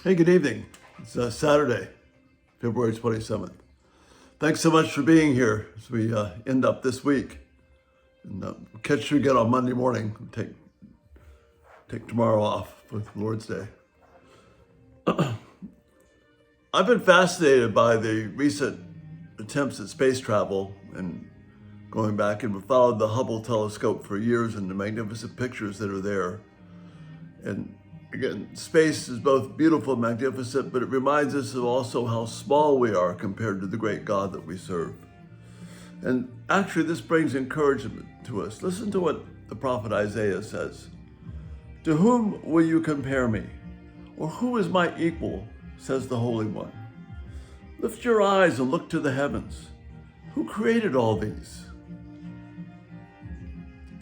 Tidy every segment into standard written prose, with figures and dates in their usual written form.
Hey, good evening. It's Saturday, February 27th. Thanks so much for being here as we end up this week. And catch you again on Monday morning. Take tomorrow off for Lord's Day. I've been fascinated by the recent attempts at space travel and going back and followed the Hubble telescope for years and the magnificent pictures that are there. And again, space is both beautiful and magnificent, but it reminds us of also how small we are compared to the great God that we serve. And actually, this brings encouragement to us. Listen to what the prophet Isaiah says. To whom will you compare me? Or who is my equal, says the Holy One. Lift your eyes and look to the heavens. Who created all these?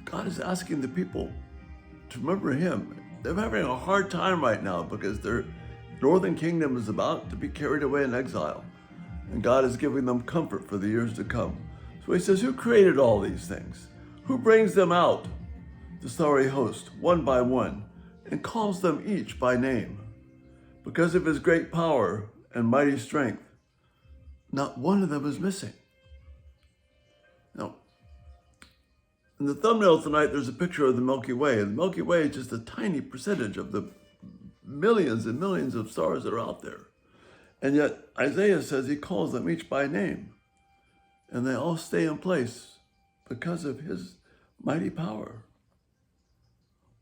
God is asking the people to remember him. They're having a hard time right now because their northern kingdom is about to be carried away in exile. And God is giving them comfort for the years to come. So he says, who created all these things? Who brings them out, the starry host, one by one, and calls them each by name? Because of his great power and mighty strength, not one of them is missing. Now, in the thumbnail tonight, there's a picture of the Milky Way. And the Milky Way is just a tiny percentage of the millions and millions of stars that are out there. And yet, Isaiah says he calls them each by name. And they all stay in place because of his mighty power.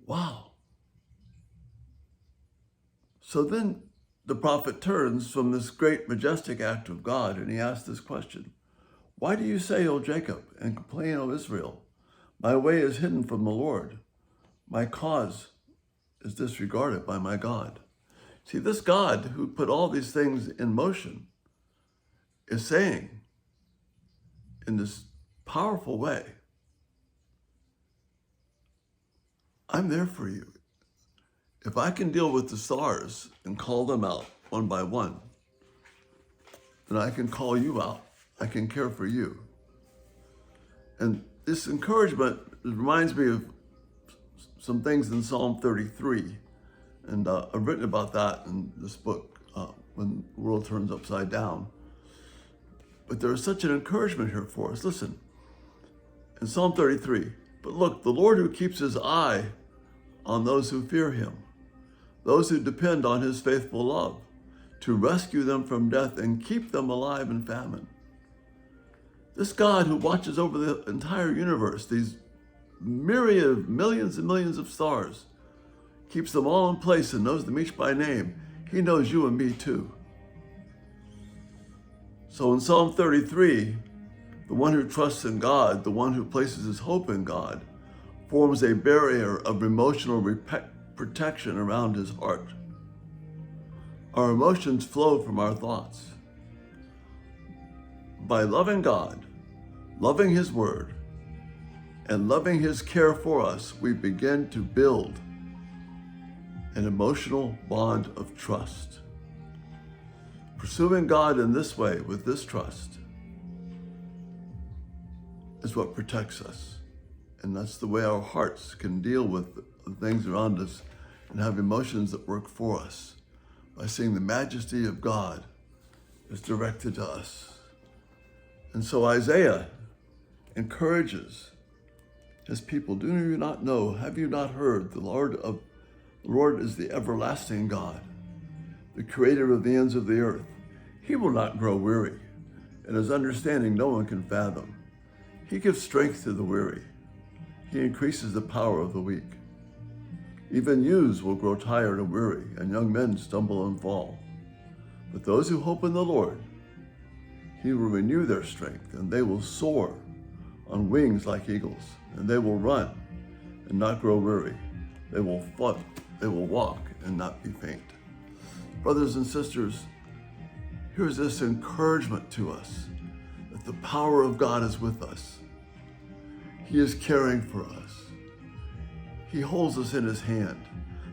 Wow. So then the prophet turns from this great majestic act of God and he asks this question. Why do you say, O Jacob, and complain, O Israel? My way is hidden from the Lord. My cause is disregarded by my God. See, this God who put all these things in motion is saying in this powerful way, I'm there for you. If I can deal with the stars and call them out one by one, then I can call you out. I can care for you. And this encouragement reminds me of some things in Psalm 33. And I've written about that in this book, When the World Turns Upside Down. But there is such an encouragement here for us. Listen, in Psalm 33, but look, the Lord who keeps his eye on those who fear him, those who depend on his faithful love, to rescue them from death and keep them alive in famine. This God who watches over the entire universe, these myriad, millions and millions of stars, keeps them all in place and knows them each by name. He knows you and me too. So in Psalm 33, the one who trusts in God, the one who places his hope in God, forms a barrier of emotional protection around his heart. Our emotions flow from our thoughts. By loving God, loving his word, and loving his care for us, we begin to build an emotional bond of trust. Pursuing God in this way, with this trust, is what protects us. And that's the way our hearts can deal with the things around us and have emotions that work for us, by seeing the majesty of God is directed to us. And so Isaiah encourages his people, do you not know, have you not heard, the Lord is the everlasting God, the creator of the ends of the earth. He will not grow weary, and his understanding no one can fathom. He gives strength to the weary. He increases the power of the weak. Even youths will grow tired and weary, and young men stumble and fall. But those who hope in the Lord, he will renew their strength, and they will soar on wings like eagles, and they will run and not grow weary. They will walk and not be faint. Brothers and sisters, here's this encouragement to us that the power of God is with us. He is caring for us. He holds us in his hand.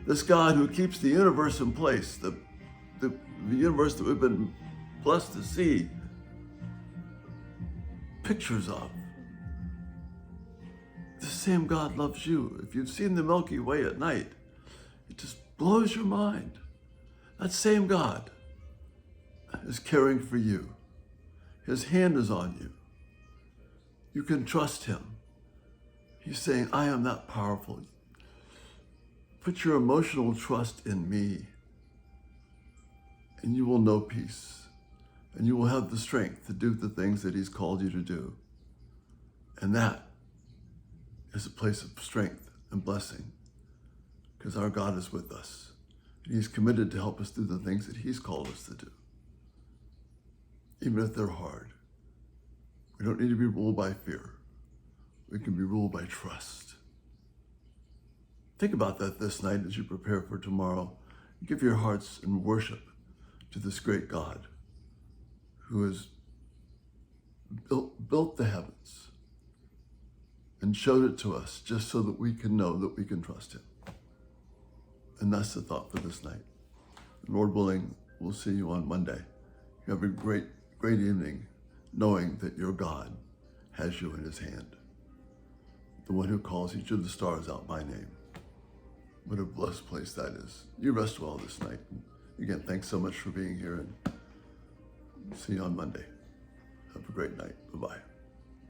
This God who keeps the universe in place, the universe that we've been blessed to see pictures of. The same God loves you. If you've seen the Milky Way at night, it just blows your mind. That same God is caring for you. His hand is on you. You can trust him. He's saying, I am that powerful. Put your emotional trust in me, and you will know peace, and you will have the strength to do the things that he's called you to do. And that is a place of strength and blessing, because our God is with us. And he's committed to help us do the things that he's called us to do, even if they're hard. We don't need to be ruled by fear. We can be ruled by trust. Think about that this night as you prepare for tomorrow. Give your hearts in worship to this great God who has built the heavens and showed it to us just so that we can know that we can trust him. And that's the thought for this night. Lord willing, we'll see you on Monday. You have a great, great evening, knowing that your God has you in his hand. The one who calls each of the stars out by name. What a blessed place that is. You rest well this night. Again, thanks so much for being here, and see you on Monday. Have a great night. Bye-bye.